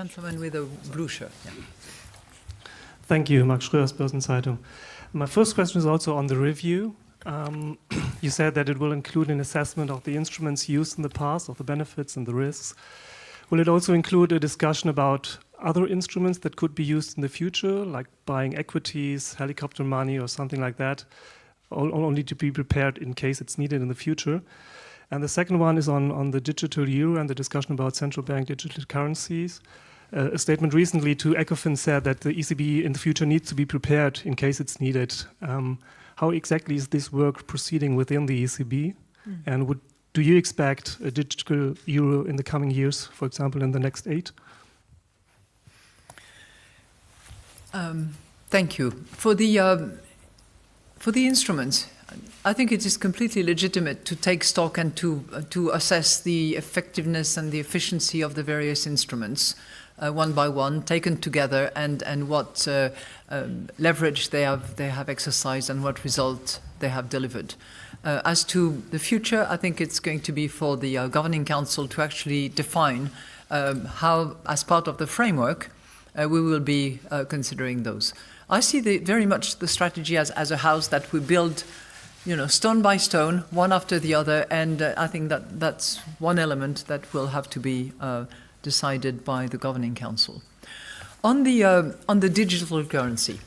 gentleman with a blue shirt. Yeah. Thank you, Max Schröers, Börsenzeitung. My first question is also on the review. You said that it will include an assessment of the instruments used in the past, of the benefits and the risks. Will it also include a discussion about other instruments that could be used in the future, like buying equities, helicopter money, or something like that, only to be prepared in case it's needed in the future? And the second one is on the digital euro and the discussion about central bank digital currencies. A statement recently to ECOFIN said that the ECB in the future needs to be prepared in case it's needed. How exactly is this work proceeding within the ECB? And do you expect a digital euro in the coming years, for example, in the next 8? Thank you. For the instruments, I think it is completely legitimate to take stock and to assess the effectiveness and the efficiency of the various instruments one by one, taken together, and what leverage they have exercised and what result they have delivered. As to the future, I think it's going to be for the Governing Council to actually define how, as part of the framework, we will be considering those. I see very much the strategy as a house that we build, stone by stone, one after the other, and I think that's one element that will have to be decided by the Governing Council. On the digital currency,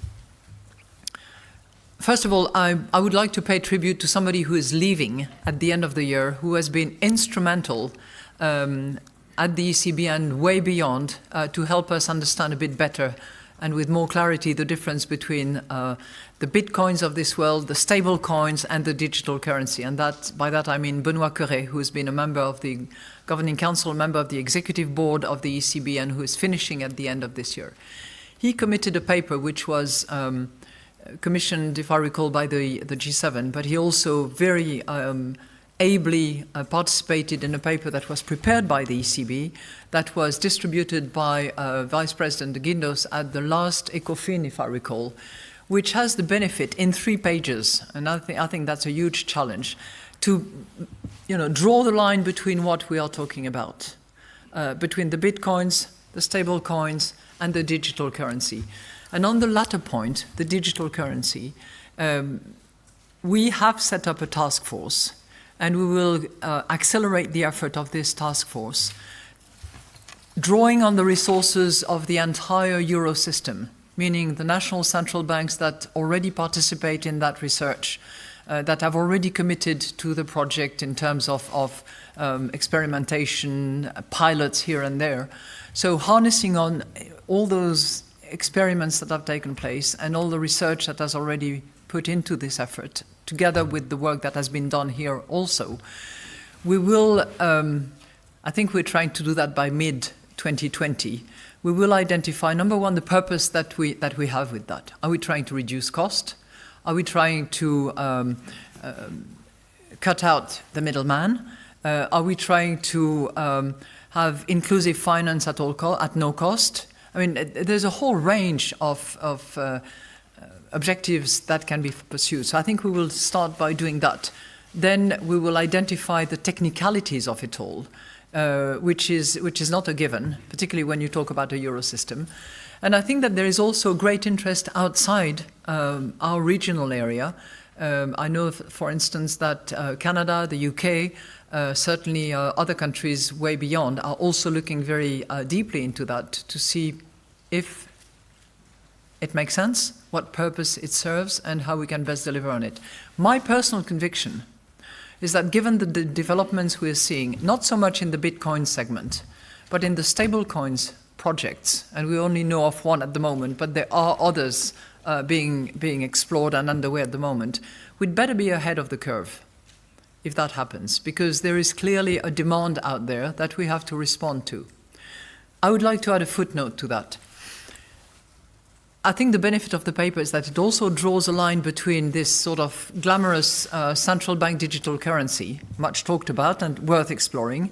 first of all, I would like to pay tribute to somebody who is leaving at the end of the year, who has been instrumental at the ECB and way beyond to help us understand a bit better and with more clarity the difference between the bitcoins of this world, the stable coins, and the digital currency. And by that I mean Benoît Cœuré, who has been a member of the Governing Council, member of the Executive Board of the ECB, and who is finishing at the end of this year. He committed a paper which was commissioned, if I recall, by the G7, but he also very ably participated in a paper that was prepared by the ECB, that was distributed by Vice President de Guindos at the last ECOFIN, if I recall, which has the benefit in 3 pages, and I think that's a huge challenge, to draw the line between what we are talking about, between the bitcoins, the stable coins, and the digital currency. And on the latter point, the digital currency, we have set up a task force, and we will accelerate the effort of this task force, drawing on the resources of the entire euro system, meaning the national central banks that already participate in that research, that have already committed to the project in terms of experimentation, pilots here and there. So harnessing on all those experiments that have taken place and all the research that has already put into this effort, together with the work that has been done here also, we will, I think we're trying to do that by mid-2020, we will identify, number one, the purpose that we have with that. Are we trying to reduce cost? Are we trying to cut out the middleman? Are we trying to have inclusive finance at no cost? I mean, there's a whole range of objectives that can be pursued. So I think we will start by doing that. Then we will identify the technicalities of it all, which is not a given, particularly when you talk about a euro system. And I think that there is also great interest outside our regional area. I know, for instance, that Canada, the UK, certainly other countries way beyond are also looking very deeply into that to see if it makes sense, what purpose it serves, and how we can best deliver on it. My personal conviction is that given the developments we're seeing, not so much in the Bitcoin segment, but in the stablecoins projects, and we only know of one at the moment, but there are others being explored and underway at the moment, we'd better be ahead of the curve if that happens, because there is clearly a demand out there that we have to respond to. I would like to add a footnote to that. I think the benefit of the paper is that it also draws a line between this sort of glamorous central bank digital currency, much talked about and worth exploring,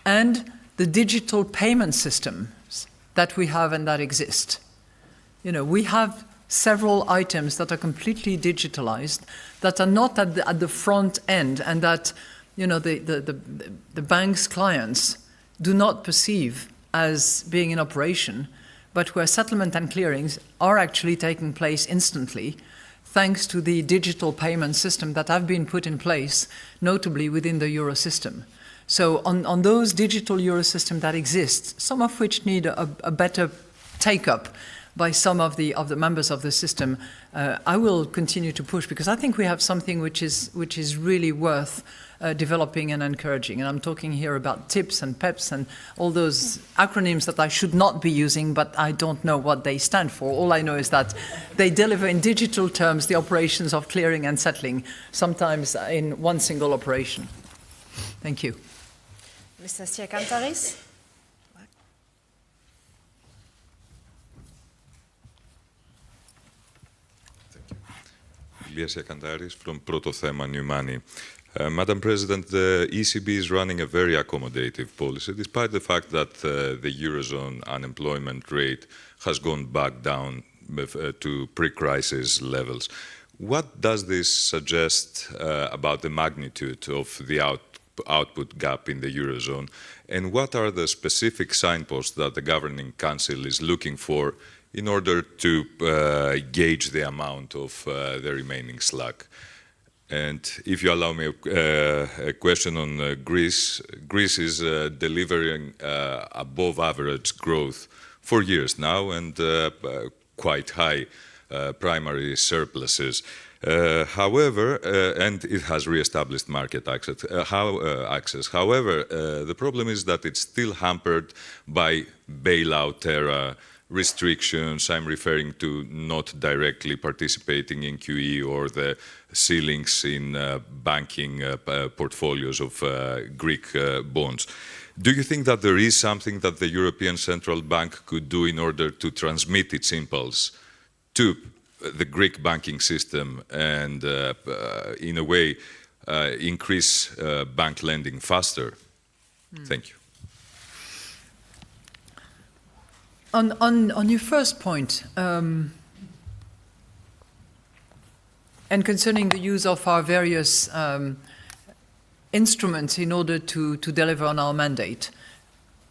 and the digital payment systems that we have and that exist. We have several items that are completely digitalized, that are not at the front end, and that the bank's clients do not perceive as being in operation, but where settlement and clearings are actually taking place instantly, thanks to the digital payment system that have been put in place, notably within the euro system. So on those digital euro systems that exist, some of which need a better take-up by some of the members of the system, I will continue to push, because I think we have something which is really worth developing and encouraging. And I'm talking here about TIPS and PEPs and all those acronyms that I should not be using, but I don't know what they stand for. All I know is that they deliver in digital terms the operations of clearing and settling, sometimes in one single operation. Thank you. Mr. Siakantaris. Ilias Siakantaris from Protothema New Money. Madam President, the ECB is running a very accommodative policy, despite the fact that the Eurozone unemployment rate has gone back down to pre-crisis levels. What does this suggest about the magnitude of the output gap in the Eurozone? And what are the specific signposts that the Governing Council is looking for in order to gauge the amount of the remaining slack? And if you allow me a question on Greece. Greece is delivering above average growth for years now, and quite high primary surpluses. However, and it has re-established market access. However, the problem is that it's still hampered by bailout era restrictions. I'm referring to not directly participating in QE or the ceilings in banking portfolios of Greek bonds. Do you think that there is something that the European Central Bank could do in order to transmit its impulse to the Greek banking system and, in a way, increase bank lending faster? Thank you. On your first point, and concerning the use of our various instruments in order to deliver on our mandate,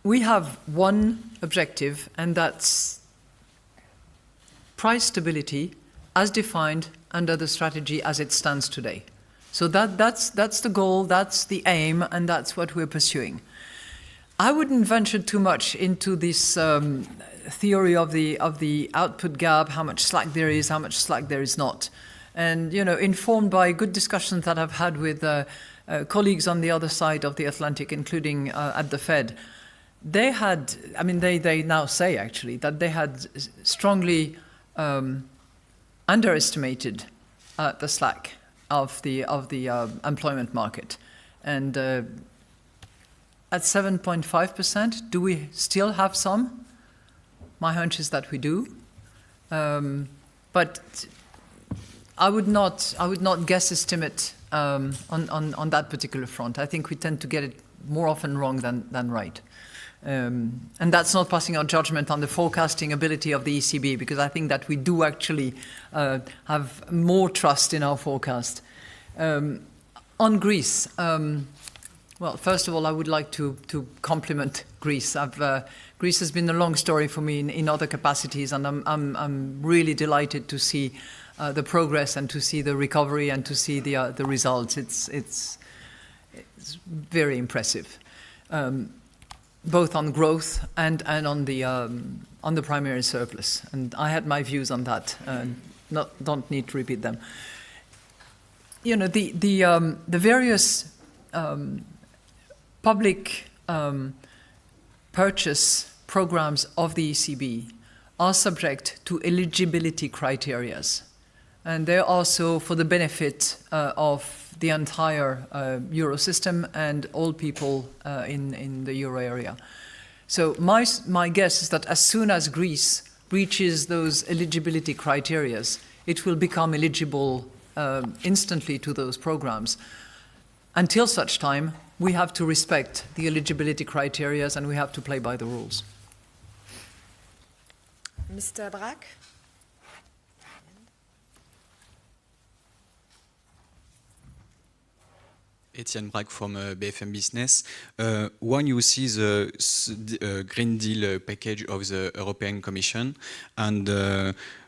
we have one objective, and that's price stability as defined under the strategy as it stands today. So that's the goal, that's the aim, and that's what we're pursuing. I wouldn't venture too much into this theory of the output gap, how much slack there is, how much slack there is not. And, you know, informed by good discussions that I've had with colleagues on the other side of the Atlantic, including at the Fed, they had, I mean, they now say actually that they had strongly underestimated the slack of the employment market. And at 7.5%, do we still have some? My hunch is that we do. But I would not guess estimate on that particular front. I think we tend to get it more often wrong than right. And that's not passing our judgment on the forecasting ability of the ECB, because I think that we do actually have more trust in our forecast. On Greece, well, first of all, I would like to compliment Greece. Greece has been a long story for me in other capacities, and I'm really delighted to see the progress and to see the recovery and to see the results. It's very impressive, both on growth and on the primary surplus. And I had my views on that. Don't need to repeat them. You know, the various public purchase programs of the ECB are subject to eligibility criteria. And they're also for the benefit of the entire euro system and all people in the euro area. So my guess is that as soon as Greece reaches those eligibility criteria, it will become eligible instantly to those programs. Until such time, we have to respect the eligibility criteria and we have to play by the rules. Mr. Brack? Etienne Braque from BFM Business. When you see the Green Deal package of the European Commission, and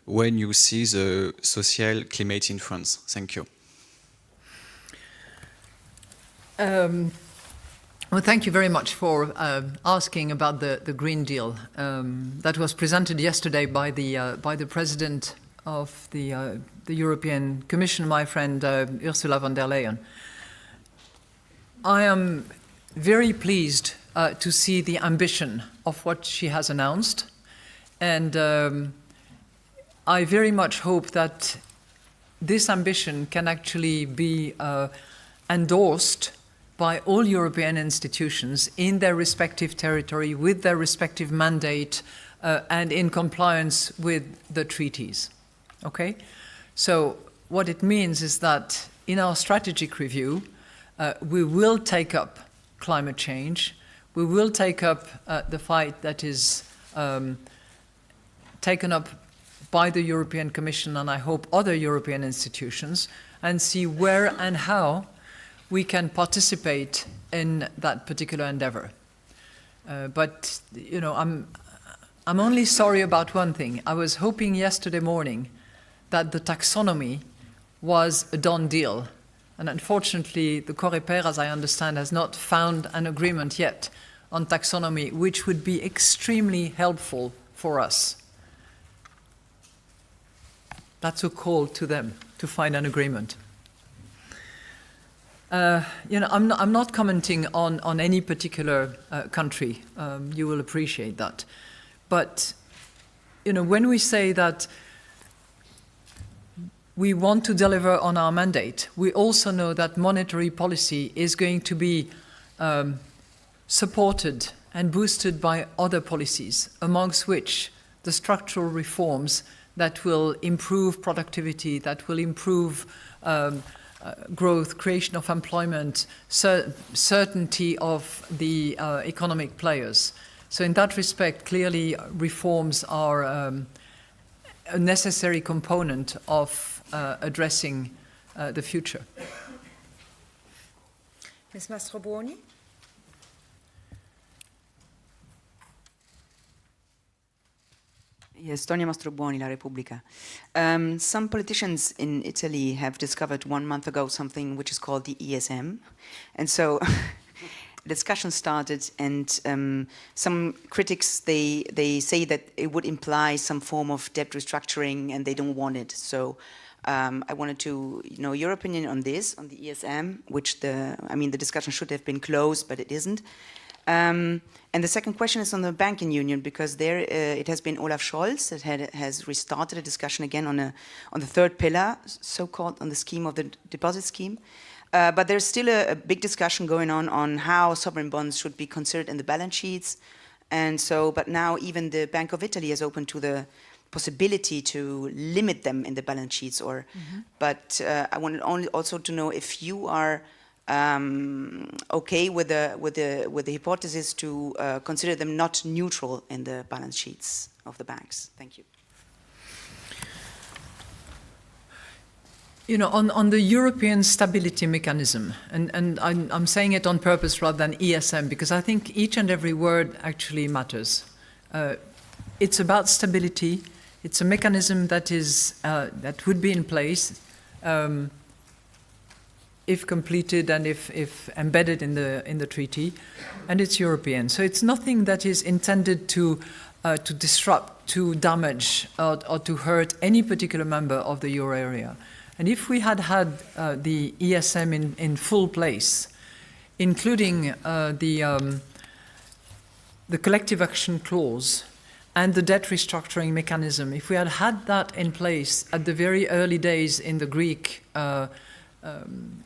when you see the social climate in France? Thank you. Well, thank you very much for asking about the Green Deal that was presented yesterday by the President of the European Commission, my friend Ursula von der Leyen. I am very pleased to see the ambition of what she has announced, and I very much hope that this ambition can actually be endorsed by all European institutions in their respective territory, with their respective mandate, and in compliance with the treaties. Okay? So what it means is that in our strategic review, we will take up climate change, we will take up the fight that is taken up by the European Commission and I hope other European institutions, and see where and how we can participate in that particular endeavor. But you know, I'm only sorry about one thing. I was hoping yesterday morning that the taxonomy was a done deal. And unfortunately, the Coreper, as I understand, has not found an agreement yet on taxonomy, which would be extremely helpful for us. That's a call to them to find an agreement. You know, I'm not commenting on any particular country. You will appreciate that. But, you know, when we say that we want to deliver on our mandate, we also know that monetary policy is going to be supported and boosted by other policies, amongst which the structural reforms that will improve productivity, that will improve growth, creation of employment, certainty of the economic players. So in that respect, clearly reforms are a necessary component of addressing the future. Ms. Mastrobuoni? Yes, Tonia Mastrobuoni, La Repubblica. Some politicians in Italy have discovered 1 month ago something which is called the ESM. And so discussion started, and some critics, they say that it would imply some form of debt restructuring and they don't want it. So I wanted to know your opinion on this, on the ESM, which the discussion should have been closed, but it isn't. And the second question is on the banking union, because there it has been Olaf Scholz that has restarted a discussion again on the third pillar, so-called, on the scheme of the deposit scheme. But there's still a big discussion going on how sovereign bonds should be considered in the balance sheets. And so, but now even the Bank of Italy is open to the possibility to limit them in the balance sheets. Or, but I wanted only also to know if you are okay with the hypothesis to consider them not neutral in the balance sheets of the banks. Thank you. You know, on the European stability mechanism, and I'm saying it on purpose rather than ESM, because I think each and every word actually matters. It's about stability. It's a mechanism that is that would be in place if completed and if embedded in the treaty, and it's European. So it's nothing that is intended to disrupt, to damage, or to hurt any particular member of the euro area. And if we had the ESM in full place, including the collective action clause and the debt restructuring mechanism, if we had that in place at the very early days in the Greek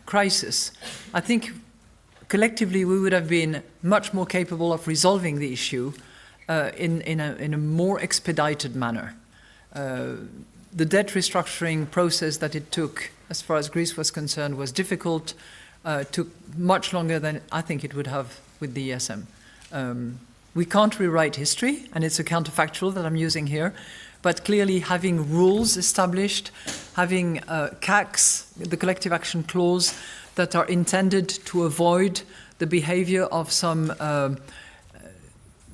crisis, I think collectively we would have been much more capable of resolving the issue in a more expedited manner. The debt restructuring process that it took, as far as Greece was concerned, was difficult, took much longer than I think it would have with the ESM. We can't rewrite history, and it's a counterfactual that I'm using here, but clearly having rules established, having CACs, the collective action clause, that are intended to avoid the behavior of some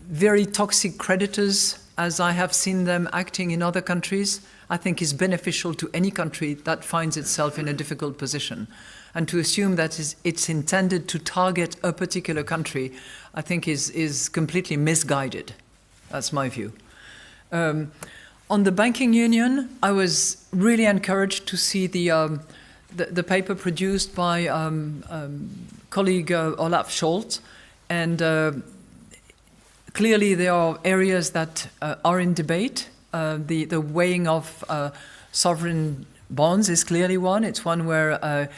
very toxic creditors, as I have seen them acting in other countries, I think is beneficial to any country that finds itself in a difficult position. And to assume that it's intended to target a particular country, I think is completely misguided. That's my view. On the banking union, I was really encouraged to see the paper produced by colleague Olaf Scholz, and clearly there are areas that are in debate. The weighing of sovereign bonds is clearly one. It's one where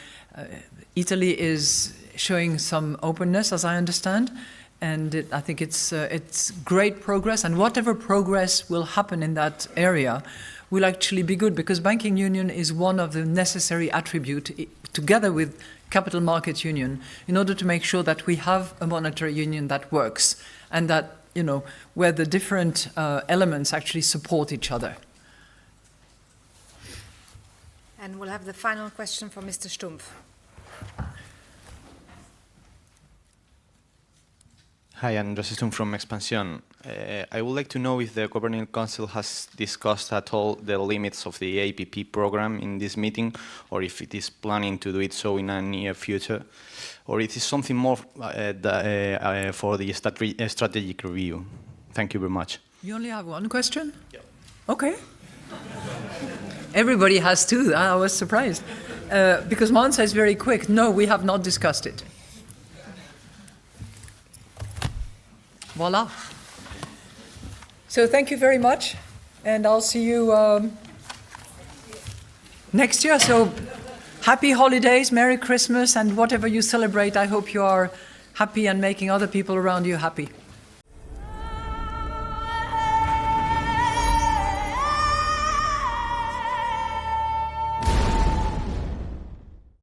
Italy is showing some openness, as I understand, and I think it's great progress. And whatever progress will happen in that area will actually be good, because banking union is one of the necessary attributes, together with capital markets union, in order to make sure that we have a monetary union that works and that, where the different elements actually support each other. And we'll have the final question from Mr. Stumpf. Hi, I'm José Stumpf from Expansión. I would like to know if the Governing Council has discussed at all the limits of the APP program in this meeting, or if it is planning to do it so in a near future, or it is something more for the strategic review. Thank you very much. You only have one question? Yeah. Okay. Everybody has two. I was surprised. Because Monza is very quick. No, we have not discussed it. Voila. So thank you very much, and I'll see you next year. So happy holidays, Merry Christmas, and whatever you celebrate, I hope you are happy and making other people around you happy.